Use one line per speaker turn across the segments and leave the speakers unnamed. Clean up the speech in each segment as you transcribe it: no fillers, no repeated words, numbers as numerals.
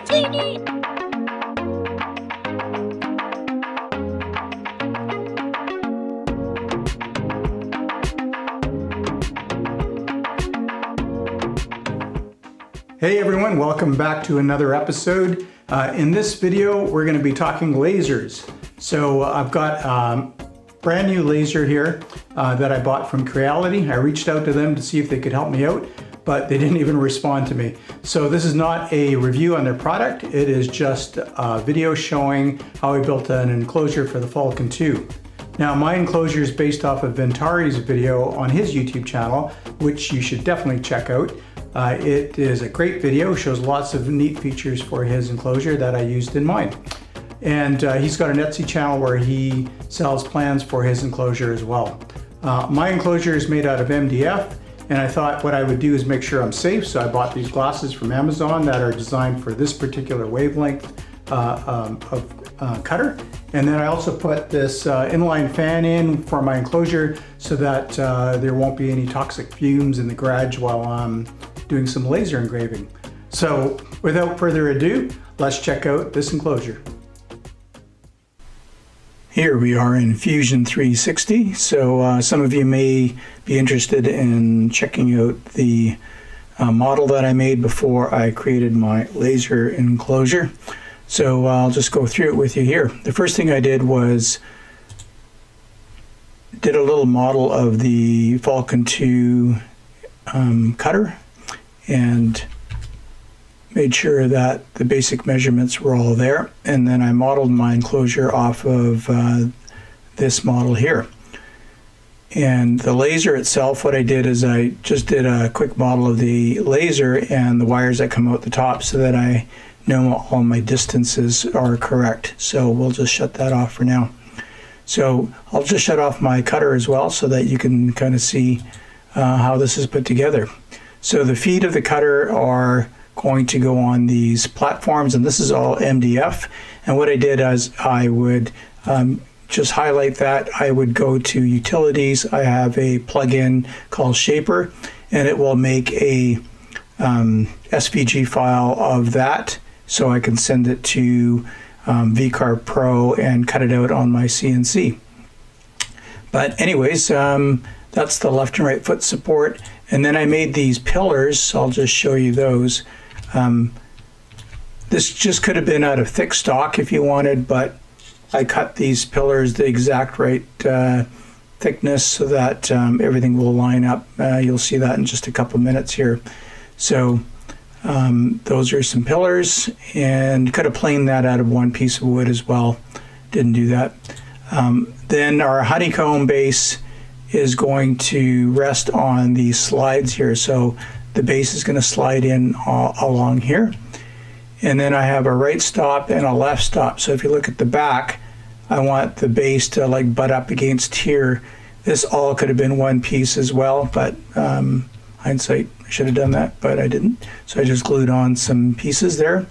Hey everyone, welcome back to another episode. In this video, we're going to be talking lasers. So I've got a brand new laser here that I bought from Creality. I reached out to them to see if they could help me out, but they didn't even respond to me. So this is not a review on their product. It is just a video showing how I built an enclosure for the Falcon 2. Now my enclosure is based off of Ventari's video on his YouTube channel, which you should definitely check out. It is a great video, shows lots of neat features for his enclosure that I used in mine. And he's got an Etsy channel where he sells plans for his enclosure as well. My enclosure is made out of MDF, and I thought what I would do is make sure I'm safe, so I bought these glasses from Amazon that are designed for this particular wavelength of cutter. And then I also put this inline fan in for my enclosure so that there won't be any toxic fumes in the garage while I'm doing some laser engraving. So without further ado, let's check out this enclosure. Here we are in Fusion 360. So some of you may be interested in checking out the model that I made before I created my laser enclosure. So I'll just go through it with you here. The first thing I did was did a little model of the Falcon 2 cutter and made sure that the basic measurements were all there. And then I modeled my enclosure off of this model here. And the laser itself, what I did is I just did a quick model of the laser and the wires that come out the top so that I know all my distances are correct. So we'll just shut that off for now. So I'll just shut off my cutter as well so that you can kind of see how this is put together. So the feet of the cutter are going to go on these platforms, and this is all MDF. And what I did is I would just highlight that. I would go to utilities. I have a plugin called Shaper, and it will make a SVG file of that so I can send it to Vacay Pro and cut it out on my CNC. But anyways, that's the left and right foot support. And then I made these pillars, so I'll just show you those. This just could have been out of thick stock if you wanted, but I cut these pillars the exact right thickness so that everything will line up. You'll see that in just a couple minutes here. So those are some pillars, and could have planed that out of one piece of wood as well. Didn't do that. Then our honeycomb base is going to rest on these slides here. So the base is going to slide in along here. And then I have a right stop and a left stop. So if you look at the back, I want the base to like butt up against here. This all could have been one piece as well, but hindsight, I should have done that, but I didn't. So I just glued on some pieces there.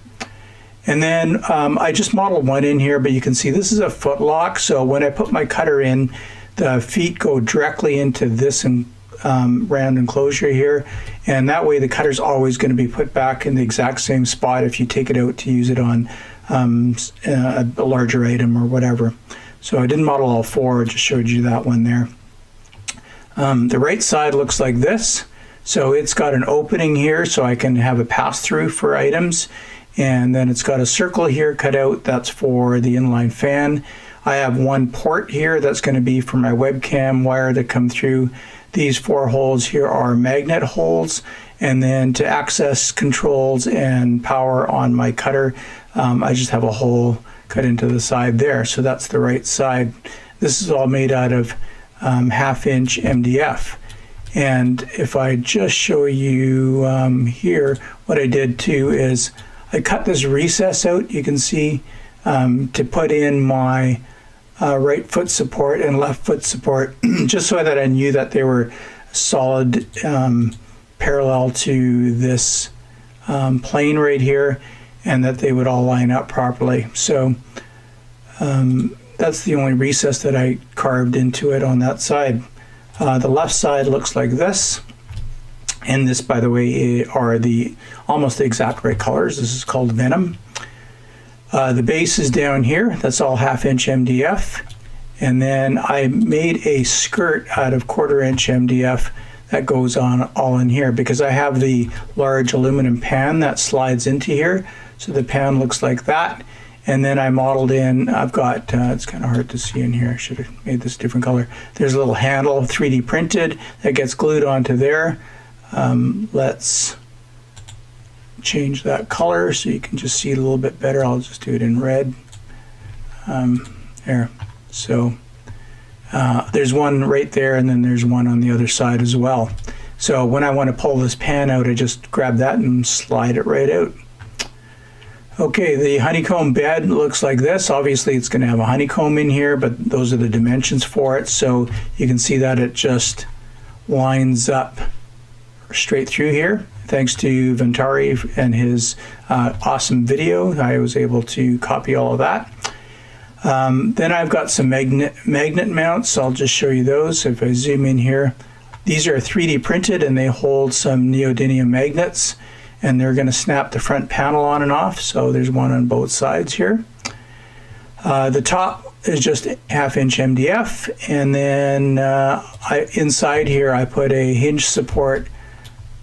And then I just modeled one in here, but you can see this is a foot lock. So when I put my cutter in, the feet go directly into this round enclosure here, and that way the cutter's always going to be put back in the exact same spot if you take it out to use it on a larger item or whatever. So I didn't model all four, I just showed you that one there. The right side looks like this. So it's got an opening here so I can have a pass-through for items, and then it's got a circle here cut out, that's for the inline fan. I have one port here that's going to be for my webcam wire to come through. These four holes here are magnet holes, and then to access controls and power on my cutter, I just have a hole cut into the side there. So that's the right side. This is all made out of 1/2-inch MDF. And if I just show you here, what I did too is I cut this recess out, you can see, to put in my right foot support and left foot support, just so that I knew that they were solid parallel to this plane right here, and that they would all line up properly. So that's the only recess that I carved into it on that side. The left side looks like this. And this, by the way, are the almost the exact right colors. This is called Venom. The base is down here. That's all 1/2 inch MDF. And then I made a skirt out of 1/4 inch MDF that goes on all in here because I have the large aluminum pan that slides into here. So the pan looks like that. And then I modeled in, I've got, it's kind of hard to see in here. I should have made this a different color. There's a little handle, 3D printed, that gets glued onto there. Let's change that color so you can just see it a little bit better. I'll just do it in red. There. So there's one right there, and then there's one on the other side as well. So when I want to pull this pan out, I just grab that and slide it right out. Okay, the honeycomb bed looks like this. Obviously it's going to have a honeycomb in here, but those are the dimensions for it. So you can see that it just lines up straight through here. Thanks to Vacay and his awesome video, I was able to copy all of that. Then I've got some magnet mounts. I'll just show you those. If I zoom in here, these are 3D printed and they hold some neodymium magnets, and they're going to snap the front panel on and off. So there's one on both sides here. The top is just 1/2 inch MDF, and then inside here I put a hinge support.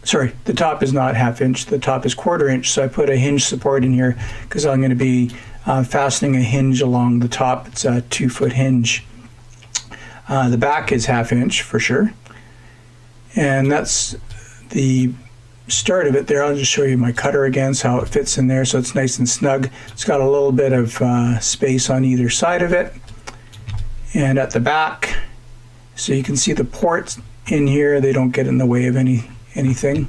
Sorry, the top is not 1/2 inch, the top is 1/4 inch, so I put a hinge support in here because I'm going to be fastening a hinge along the top. It's a 2-foot hinge. The back is 1/2 inch for sure, and that's the start of it there. I'll just show you my cutter again, so how it fits in there, so it's nice and snug. It's got a little bit of space on either side of it, and at the back, so you can see the ports in here. They don't get in the way of anything.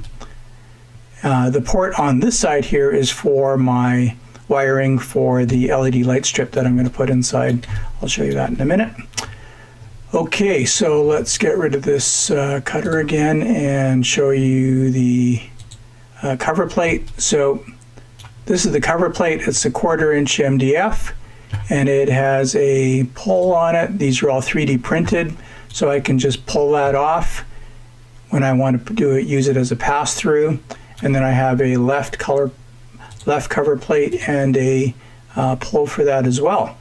The port on this side here is for my wiring for the LED light strip that I'm going to put inside. I'll show you that in a minute. Okay, so let's get rid of this cutter again and show you the cover plate. So this is the cover plate. It's a 1/4 inch MDF, and it has a pull on it. These are all 3D printed, so I can just pull that off when I want to do it, use it as a pass-through. And then I have a left cover plate and a pull for that as well.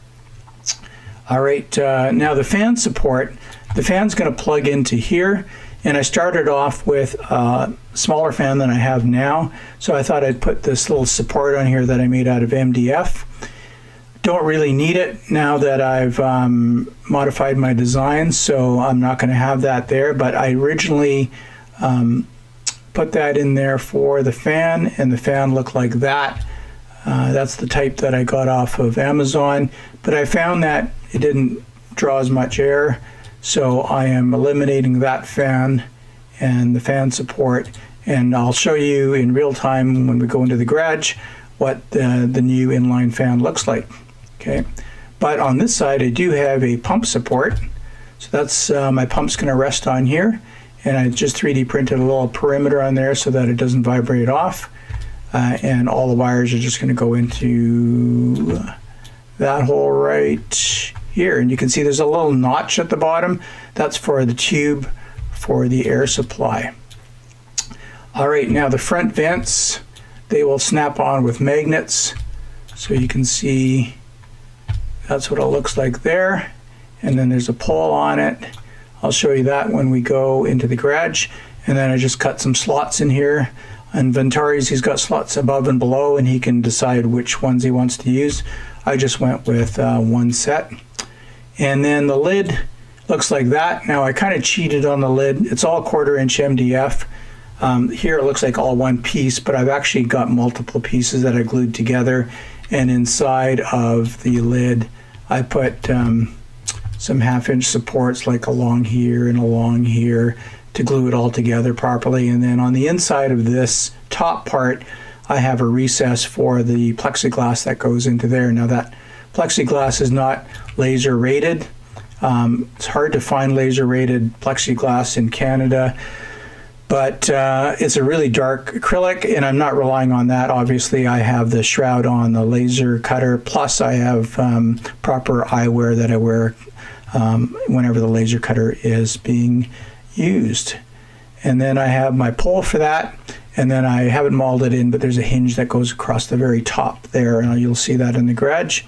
All right, now the fan support, the fan's going to plug into here, and I started off with a smaller fan than I have now, so I thought I'd put this little support on here that I made out of MDF. Don't really need it now that I've modified my design, so I'm not going to have that there, but I originally put that in there for the fan, and the fan looked like that. That's the type that I got off of Amazon, but I found that it didn't draw as much air, so I am eliminating that fan and the fan support, and I'll show you in real time when we go into the garage what the new inline fan looks like. Okay, but on this side I do have a pump support, so that's my pump's going to rest on here, and I just 3D printed a little perimeter on there so that it doesn't vibrate off. And all the wires are just going to go into that hole right here, and you can see there's a little notch at the bottom. That's for the tube for the air supply. All right, now the front vents, they will snap on with magnets, so you can see that's what it looks like there, and then there's a pull on it. I'll show you that when we go into the garage. And then I just cut some slots in here. And Vacay's, he's got slots above and below, and he can decide which ones he wants to use. I just went with one set. And then the lid looks like that. Now I kind of cheated on the lid. It's all 1/4 inch MDF. Here it looks like all one piece, but I've actually got multiple pieces that I glued together. And inside of the lid, I put some 1/2 inch supports like along here and along here to glue it all together properly. And then on the inside of this top part, I have a recess for the plexiglass that goes into there. Now that plexiglass is not laser rated. It's hard to find laser rated plexiglass in Canada, but it's a really dark acrylic, and I'm not relying on that. Obviously I have the shroud on the laser cutter, plus I have proper eyewear that I wear whenever the laser cutter is being used. And then I have my pole for that. And then I haven't mauled it in, but there's a hinge that goes across the very top there. And you'll see that in the garage.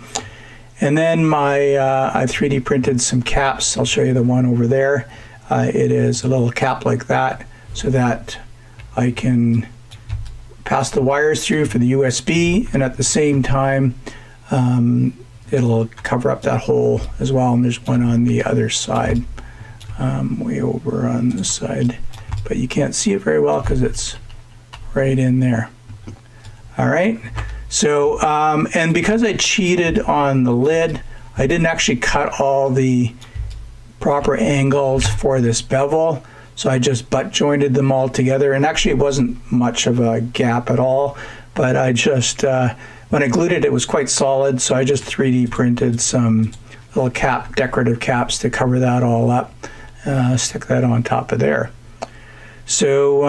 And then I 3D printed some caps. I'll show you the one over there. It is a little cap like that so that I can pass the wires through for the USB, and at the same time it'll cover up that hole as well. And there's one on the other side, way over on this side, but you can't see it very well because it's right in there. All right, so and because I cheated on the lid, I didn't actually cut all the proper angles for this bevel. So I just butt jointed them all together, and actually it wasn't much of a gap at all, but I just, when I glued it, it was quite solid, so I just 3D printed some little decorative caps to cover that all up, stick that on top of there. So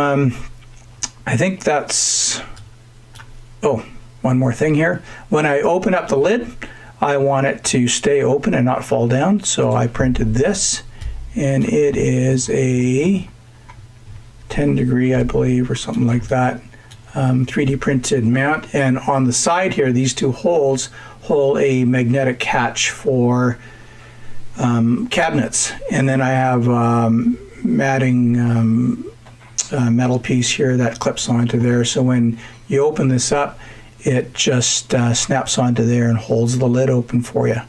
I think that's, oh, one more thing here. When I open up the lid, I want it to stay open and not fall down, so I printed this. And it is a 10 degree, I believe, or something like that, 3D printed mount. And on the side here, these two holes hold a magnetic catch for cabinets. And then I have matting metal piece here that clips onto there. So when you open this up, it just snaps onto there and holds the lid open for you.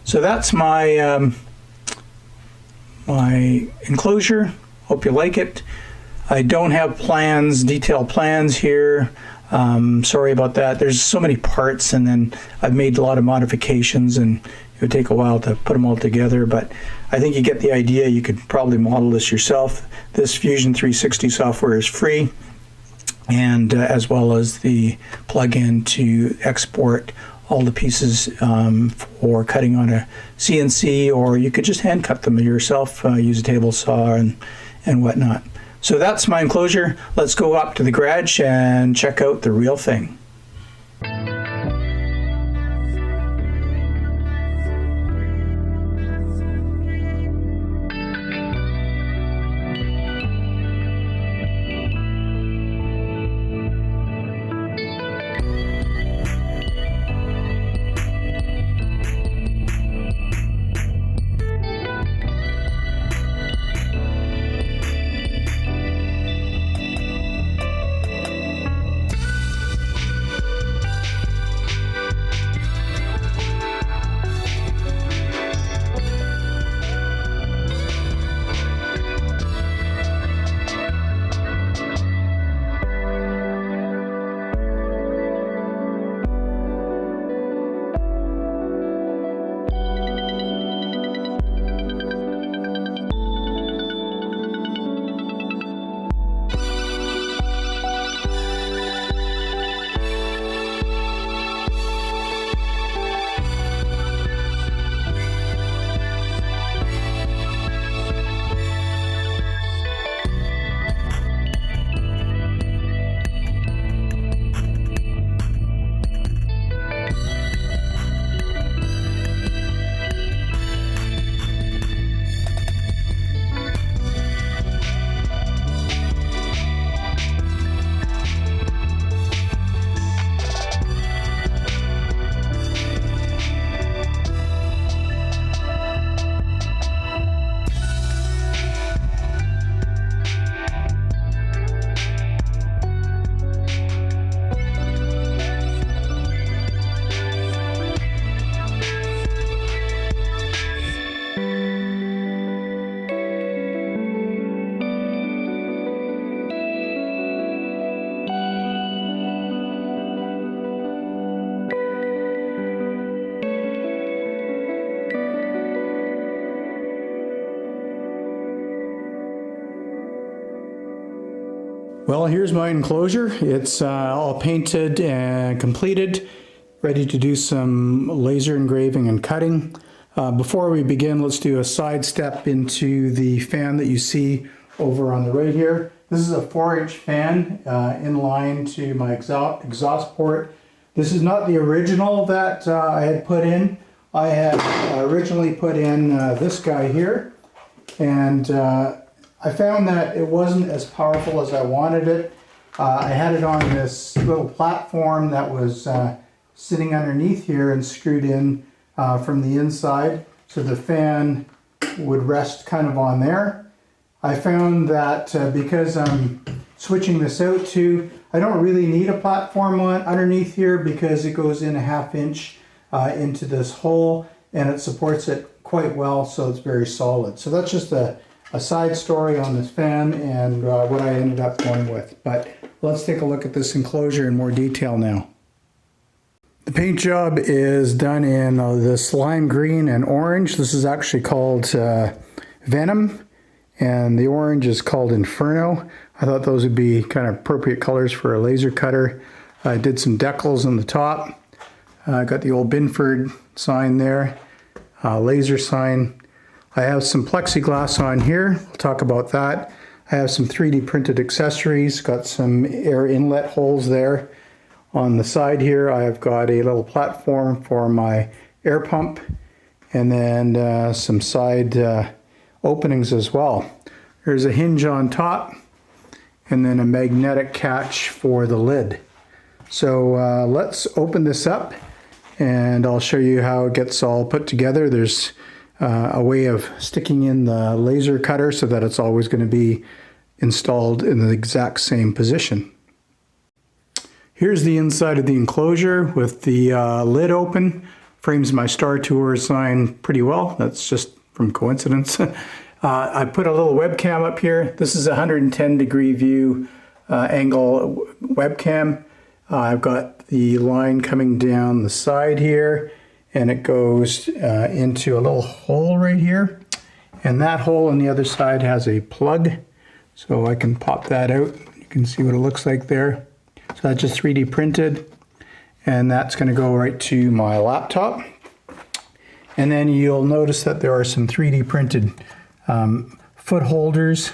So that's my my enclosure. Hope you like it. I don't have plans, detailed plans here. Sorry about that. There's so many parts, and then I've made a lot of modifications, and it would take a while to put them all together, but I think you get the idea. You could probably model this yourself. This Fusion 360 software is free, and as well as the plug-in to export all the pieces for cutting on a CNC, or you could just hand cut them yourself, use a table saw and whatnot. So that's my enclosure. Let's go up to the garage and check out the real thing. Well, here's my enclosure. It's all painted and completed, ready to do some laser engraving and cutting. Before we begin, let's do a side step into the fan that you see over on the right here. This is a 4-inch fan in line to my exhaust port. This is not the original that I had put in. I had originally put in this guy here, and I found that it wasn't as powerful as I wanted it. I had it on this little platform that was sitting underneath here and screwed in from the inside, so the fan would rest kind of on there. I found that because I'm switching this out to, I don't really need a platform on underneath here because it goes in a 1/2 inch into this hole and it supports it quite well, so it's very solid. So that's just a side story on this fan and what I ended up going with. But let's take a look at this enclosure in more detail now. The paint job is done in this lime green and orange. This is actually called Venom, and the orange is called Inferno. I thought those would be kind of appropriate colors for a laser cutter. I did some decals on the top. I got the old Binford sign there, laser sign. I have some plexiglass on here. We'll talk about that. I have some 3D printed accessories, got some air inlet holes there. On the side here, I've got a little platform for my air pump, and then some side openings as well. There's a hinge on top, and then a magnetic catch for the lid. So let's open this up, and I'll show you how it gets all put together. There's a way of sticking in the laser cutter so that it's always going to be installed in the exact same position. Here's the inside of the enclosure with the lid open. Frames my Star Tour sign pretty well. That's just from coincidence. I put a little webcam up here. This is a 110-degree view angle webcam. I've got the line coming down the side here, and it goes into a little hole right here. And that hole on the other side has a plug, so I can pop that out. You can see what it looks like there. So that's just 3D printed, and that's going to go right to my laptop. And then you'll notice that there are some 3D printed foot holders.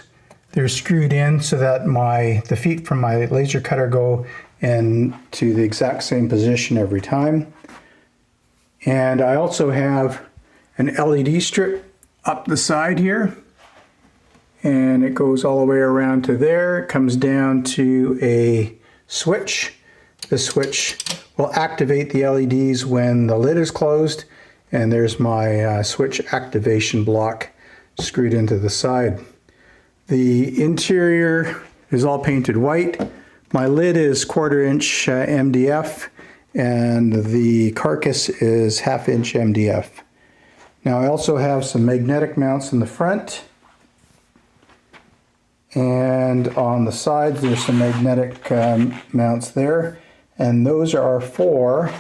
They're screwed in so that the feet from my laser cutter go into the exact same position every time. And I also have an LED strip up the side here, and it goes all the way around to there. It comes down to a switch. The switch will activate the LEDs when the lid is closed, and there's my switch activation block screwed into the side. The interior is all painted white. My lid is 1/4 inch MDF, and the carcass is 1/2 inch MDF. Now I also have some magnetic mounts in the front, and on the sides there's some magnetic mounts there, and those are for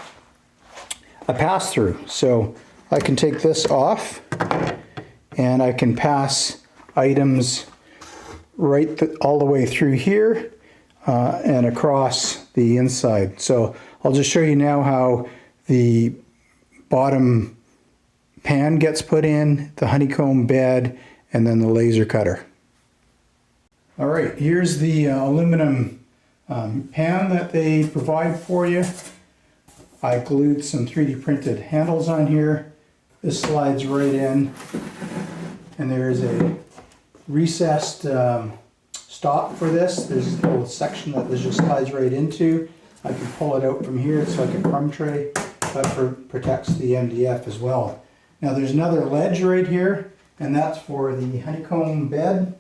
a pass-through. So I can take this off and I can pass items right all the way through here and across the inside. So I'll just show you now how the bottom pan gets put in, the honeycomb bed, and then the laser cutter. All right, here's the aluminum pan that they provide for you. I glued some 3D printed handles on here. This slides right in, and there's a recessed stop for this. There's a little section that this just slides right into. I can pull it out from here. It's like a crumb tray, but protects the MDF as well. Now there's another ledge right here, and that's for the honeycomb bed,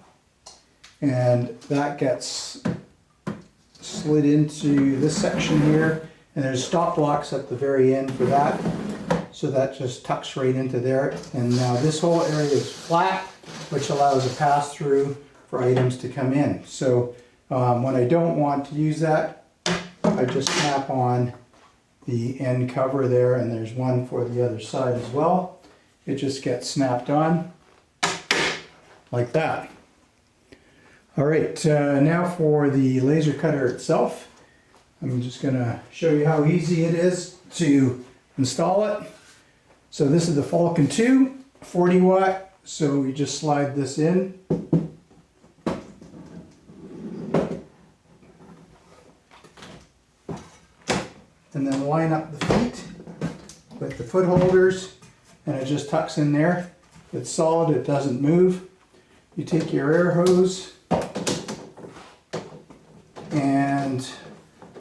and that gets slid into this section here, and there's stop blocks at the very end for that, so that just tucks right into there. And now this whole area is flat, which allows a pass-through for items to come in. So when I don't want to use that, I just snap on the end cover there, and there's one for the other side as well. It just gets snapped on like that. All right, now for the laser cutter itself. I'm just going to show you how easy it is to install it. So this is the Falcon 2, 40 watt. So you just slide this in. And then line up the feet with the foot holders, and it just tucks in there. It's solid, it doesn't move. you take your air hose, and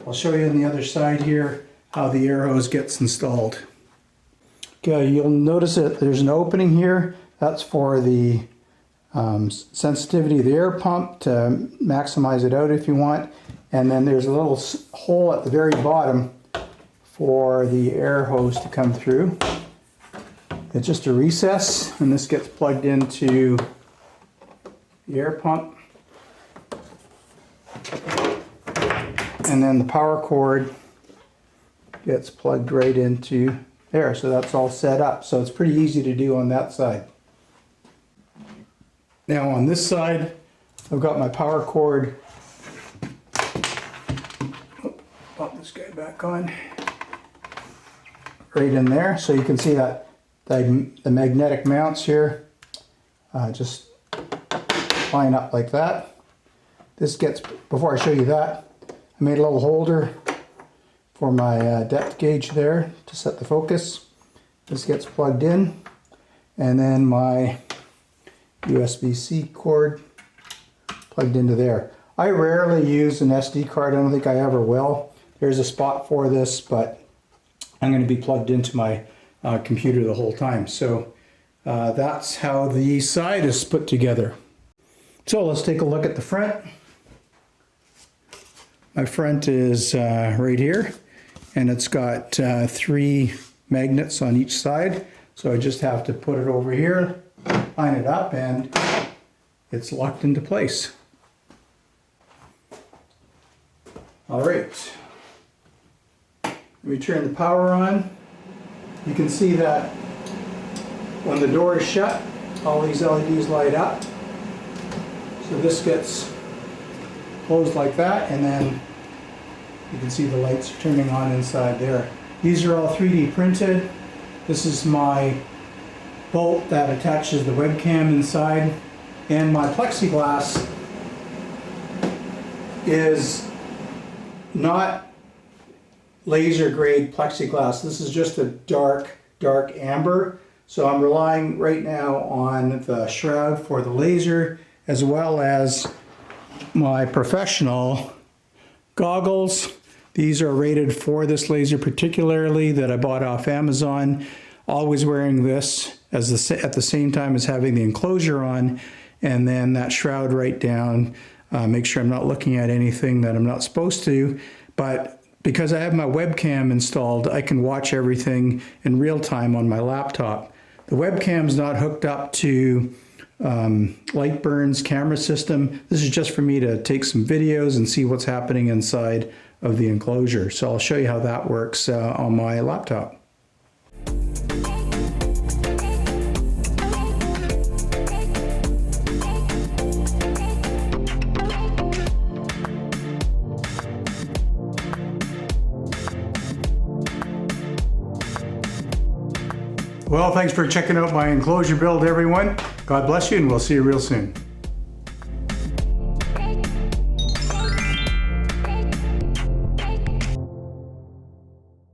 I'll show you on the other side here how the air hose gets installed. Okay, you'll notice that there's an opening here. That's for the sensitivity of the air pump to maximize it out if you want. And then there's a little hole at the very bottom for the air hose to come through. It's just a recess, and this gets plugged into the air pump. And then the power cord gets plugged right into there. So that's all set up. So it's pretty easy to do on that side. Now on this side, I've got my power cord. Pop this guy back on. Right in there. So you can see that the magnetic mounts here just line up like that. This gets, before I show you that, I made a little holder for my depth gauge there to set the focus. This gets plugged in, and then my USB-C cord plugged into there. I rarely use an SD card. I don't think I ever will. There's a spot for this, but I'm going to be plugged into my computer the whole time. So that's how the side is put together. So let's take a look at the front. My front is right here, and it's got 3 magnets on each side. So I just have to put it over here, line it up, and it's locked into place. All right. Let me turn the power on. You can see that when the door is shut, all these LEDs light up. So this gets closed like that, and then you can see the lights turning on inside there. These are all 3D printed. This is my bolt that attaches the webcam inside, and my plexiglass is not laser grade plexiglass. This is just a dark amber. So I'm relying right now on the shroud for the laser, as well as my professional goggles. These are rated for this laser particularly, that I bought off Amazon. Always wearing this as at the same time as having the enclosure on, and then that shroud right down. Make sure I'm not looking at anything that I'm not supposed to. But because I have my webcam installed, I can watch everything in real time on my laptop. The webcam's not hooked up to Lightburn's camera system. This is just for me to take some videos and see what's happening inside of the enclosure. So I'll show you how that works on my laptop. Well, thanks for checking out my enclosure build, everyone. God bless you, and we'll see you real soon.